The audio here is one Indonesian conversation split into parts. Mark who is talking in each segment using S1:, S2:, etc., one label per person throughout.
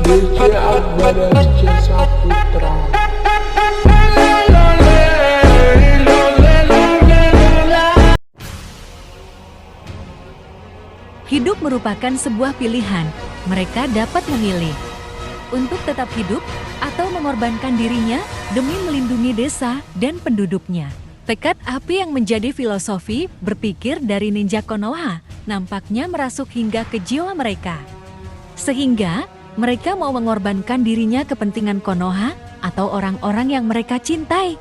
S1: DJ Akbar Jasa Putra.
S2: Hidup merupakan sebuah pilihan. Mereka dapat memilih untuk tetap hidup atau mengorbankan dirinya demi melindungi desa dan penduduknya. Tekad api yang menjadi filosofi berpikir dari ninja Konoha nampaknya merasuk hingga ke jiwa mereka. Sehingga mereka mau mengorbankan dirinya kepentingan Konoha atau orang-orang yang mereka cintai.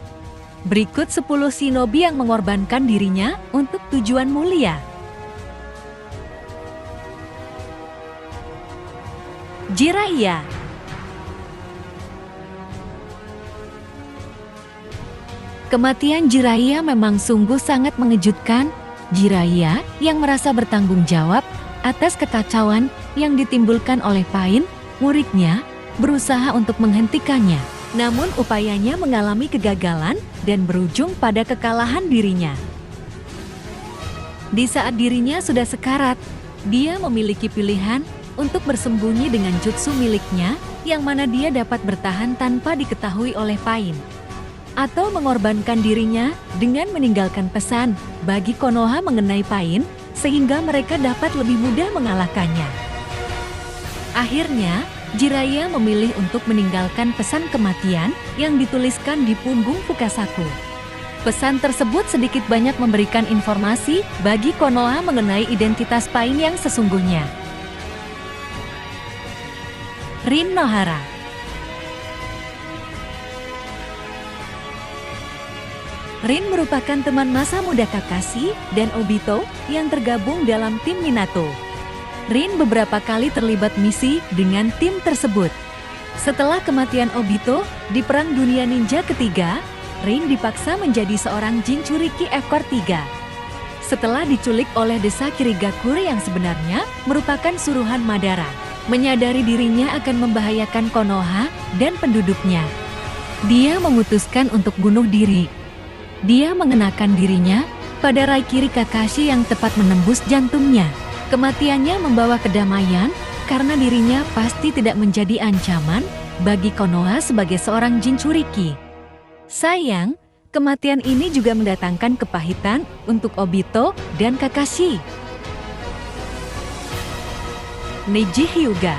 S2: Berikut 10 shinobi yang mengorbankan dirinya untuk tujuan mulia. Jiraiya. Kematian Jiraiya memang sungguh sangat mengejutkan. Jiraiya yang merasa bertanggung jawab atas kekacauan yang ditimbulkan oleh Pain, muridnya, berusaha untuk menghentikannya. Namun upayanya mengalami kegagalan dan berujung pada kekalahan dirinya. Di saat dirinya sudah sekarat, dia memiliki pilihan untuk bersembunyi dengan jutsu miliknya yang mana dia dapat bertahan tanpa diketahui oleh Pain. Atau mengorbankan dirinya dengan meninggalkan pesan bagi Konoha mengenai Pain sehingga mereka dapat lebih mudah mengalahkannya. Akhirnya, Jiraiya memilih untuk meninggalkan pesan kematian yang dituliskan di punggung Fukasaku. Pesan tersebut sedikit banyak memberikan informasi bagi Konoha mengenai identitas Pain yang sesungguhnya. Rin Nohara. Rin merupakan teman masa muda Kakashi dan Obito yang tergabung dalam tim Minato. Rin beberapa kali terlibat misi dengan tim tersebut. Setelah kematian Obito di Perang Dunia Ninja ketiga, Rin dipaksa menjadi seorang Jinchuriki ekor 3. Setelah diculik oleh desa Kirigakure yang sebenarnya merupakan suruhan Madara, menyadari dirinya akan membahayakan Konoha dan penduduknya. Dia memutuskan untuk bunuh diri. Dia mengenakan dirinya pada Raikiri Kakashi yang tepat menembus jantungnya. Kematiannya membawa kedamaian karena dirinya pasti tidak menjadi ancaman bagi Konoha sebagai seorang Jinchuriki. Sayang, kematian ini juga mendatangkan kepahitan untuk Obito dan Kakashi. Neji Hyuga.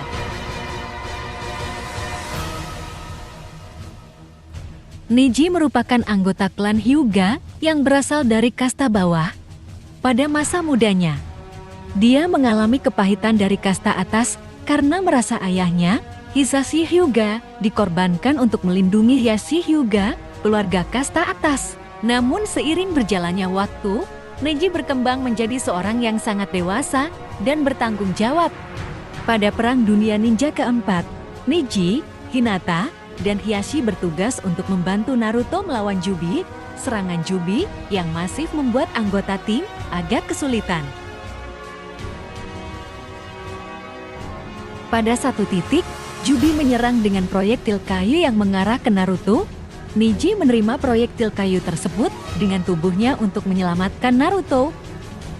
S2: Neji merupakan anggota klan Hyuga yang berasal dari kasta bawah. Pada masa mudanya, dia mengalami kepahitan dari kasta atas karena merasa ayahnya, Hisashi Hyuga, dikorbankan untuk melindungi Hisashi Hyuga, keluarga kasta atas. Namun seiring berjalannya waktu, Neji berkembang menjadi seorang yang sangat dewasa dan bertanggung jawab. Pada Perang Dunia Ninja keempat, Neji, Hinata, dan Hiashi bertugas untuk membantu Naruto melawan Jubi. Serangan Jubi yang masif membuat anggota tim agak kesulitan. Pada satu titik, Jubi menyerang dengan proyektil kayu yang mengarah ke Naruto. Neji menerima proyektil kayu tersebut dengan tubuhnya untuk menyelamatkan Naruto.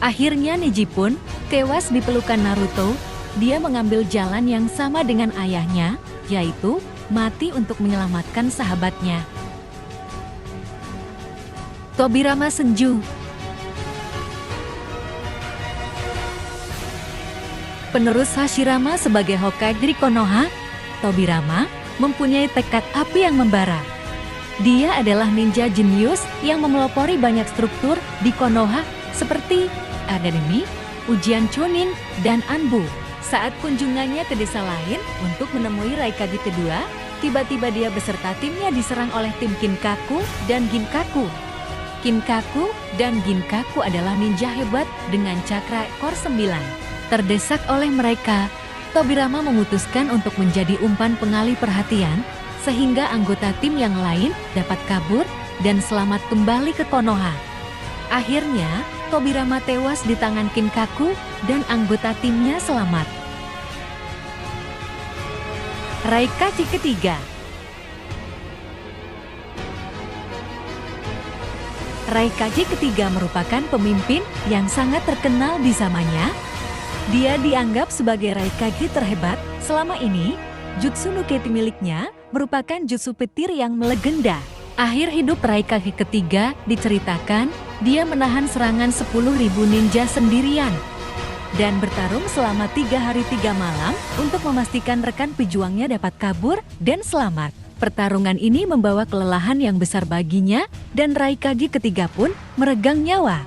S2: Akhirnya Neji pun tewas di pelukan Naruto. Dia mengambil jalan yang sama dengan ayahnya, yaitu mati untuk menyelamatkan sahabatnya. Tobirama Senju. Penerus Hashirama sebagai Hokage dari Konoha, Tobirama mempunyai tekad api yang membara. Dia adalah ninja jenius yang memelopori banyak struktur di Konoha seperti Akademi, Ujian Chunin, dan Anbu. Saat kunjungannya ke desa lain untuk menemui Raikage kedua, tiba-tiba dia beserta timnya diserang oleh tim Kinkaku dan Ginkaku. Kinkaku dan Ginkaku adalah ninja hebat dengan cakra ekor 9. Terdesak oleh mereka, Tobirama memutuskan untuk menjadi umpan pengalih perhatian, sehingga anggota tim yang lain dapat kabur dan selamat kembali ke Konoha. Akhirnya, Tobirama tewas di tangan Kinkaku dan anggota timnya selamat. Raikage ketiga. Raikage ketiga merupakan pemimpin yang sangat terkenal di zamannya. Dia dianggap sebagai Raikage terhebat selama ini. Jutsu no Keti miliknya merupakan jutsu petir yang melegenda. Akhir hidup Raikage ketiga diceritakan, dia menahan serangan 10.000 ninja sendirian dan bertarung selama 3 hari 3 malam untuk memastikan rekan pejuangnya dapat kabur dan selamat. Pertarungan ini membawa kelelahan yang besar baginya dan Raikage ketiga pun meregang nyawa.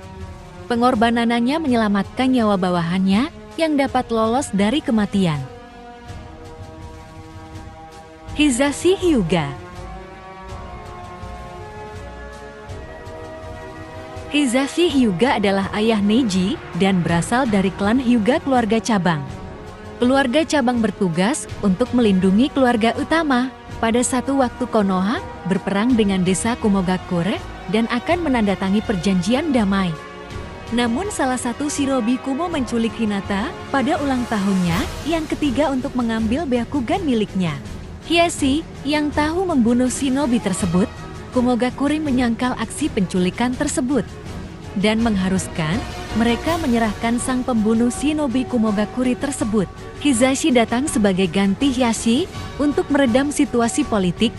S2: Pengorbanannya menyelamatkan nyawa bawahannya yang dapat lolos dari kematian. Hisashi Hyuga. Hisashi Hyuga adalah ayah Neji dan berasal dari klan Hyuga keluarga cabang. Keluarga cabang bertugas untuk melindungi keluarga utama. Pada satu waktu Konoha berperang dengan desa Kumogakure dan akan menandatangi perjanjian damai. Namun salah satu shinobi Kumo menculik Hinata pada ulang tahunnya yang ketiga untuk mengambil Byakugan miliknya. Hiashi yang tahu membunuh shinobi tersebut, Kumogakure menyangkal aksi penculikan tersebut dan mengharuskan mereka menyerahkan sang pembunuh shinobi Kumogakure tersebut. Hisashi datang sebagai ganti Hiashi untuk meredam situasi politik,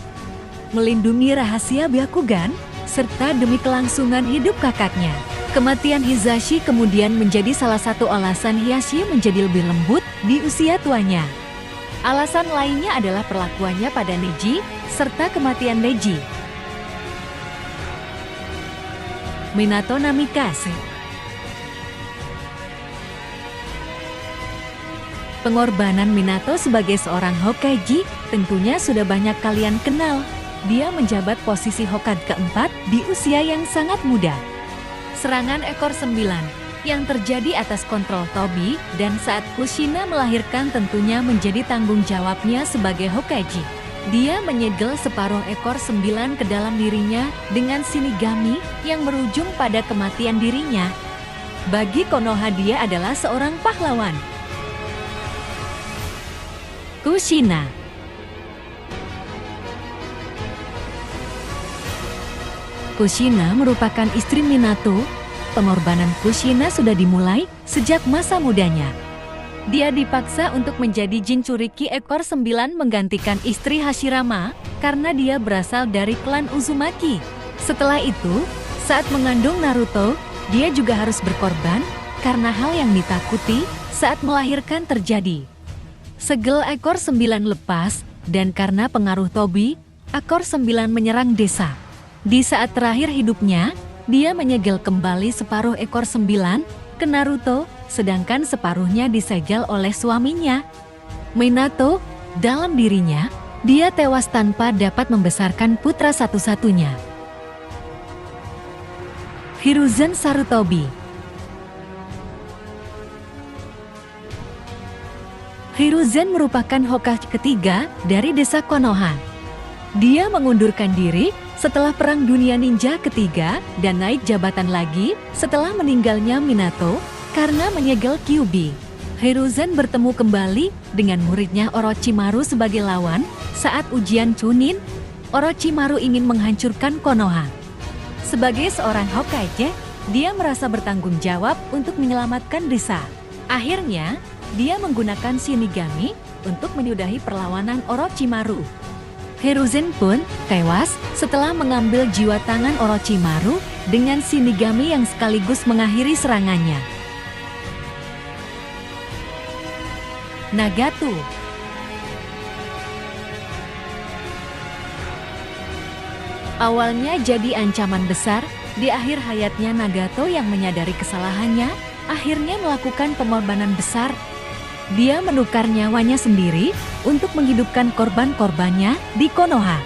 S2: melindungi rahasia Byakugan, serta demi kelangsungan hidup kakaknya. Kematian Hisashi kemudian menjadi salah satu alasan Hiashi menjadi lebih lembut di usia tuanya. Alasan lainnya adalah perlakuannya pada Neji, serta kematian Neji. Minato Namikaze. Pengorbanan Minato sebagai seorang Hokage tentunya sudah banyak kalian kenal. Dia menjabat posisi Hokage keempat di usia yang sangat muda. Serangan ekor 9 yang terjadi atas kontrol Tobi dan saat Kushina melahirkan tentunya menjadi tanggung jawabnya sebagai Hokage. Dia menyegel separuh ekor 9 ke dalam dirinya dengan Shinigami yang berujung pada kematian dirinya. Bagi Konoha dia adalah seorang pahlawan. Kushina. Kushina merupakan istri Minato. Pengorbanan Kushina sudah dimulai sejak masa mudanya. Dia dipaksa untuk menjadi Jinchuriki ekor 9 menggantikan istri Hashirama karena dia berasal dari klan Uzumaki. Setelah itu, saat mengandung Naruto, dia juga harus berkorban karena hal yang ditakuti saat melahirkan terjadi. Segel ekor 9 lepas dan karena pengaruh Tobi, ekor 9 menyerang desa. Di saat terakhir hidupnya, dia menyegel kembali separuh ekor 9 ke Naruto, sedangkan separuhnya disegel oleh suaminya. Minato, dalam dirinya, dia tewas tanpa dapat membesarkan putra satu-satunya. Hiruzen Sarutobi. Hiruzen merupakan Hokage ketiga dari desa Konoha. Dia mengundurkan diri setelah Perang Dunia Ninja ketiga dan naik jabatan lagi setelah meninggalnya Minato karena menyegel Kyuubi. Hiruzen bertemu kembali dengan muridnya Orochimaru sebagai lawan saat ujian Chunin. Orochimaru ingin menghancurkan Konoha. Sebagai seorang Hokage, dia merasa bertanggung jawab untuk menyelamatkan desa. Akhirnya, dia menggunakan Shinigami untuk menyudahi perlawanan Orochimaru. Hiruzen pun tewas setelah mengambil jiwa tangan Orochimaru dengan Shinigami yang sekaligus mengakhiri serangannya. Nagato. Awalnya jadi ancaman besar, di akhir hayatnya Nagato yang menyadari kesalahannya, akhirnya melakukan pengorbanan besar. Dia menukar nyawanya sendiri untuk menghidupkan korban-korbannya di Konoha.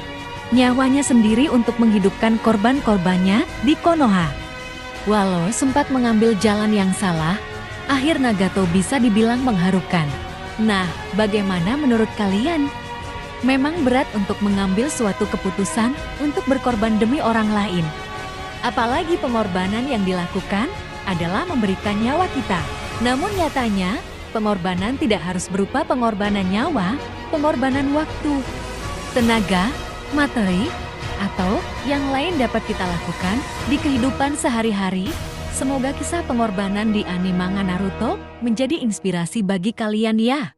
S2: Nyawanya sendiri untuk menghidupkan korban-korbannya di Konoha. Walau sempat mengambil jalan yang salah, akhir Nagato bisa dibilang mengharukan. Nah, bagaimana menurut kalian? Memang berat untuk mengambil suatu keputusan untuk berkorban demi orang lain. Apalagi pengorbanan yang dilakukan adalah memberikan nyawa kita. Namun nyatanya, pengorbanan tidak harus berupa pengorbanan nyawa, pengorbanan waktu, tenaga, materi, atau yang lain dapat kita lakukan di kehidupan sehari-hari. Semoga kisah pengorbanan di anime manga Naruto menjadi inspirasi bagi kalian ya.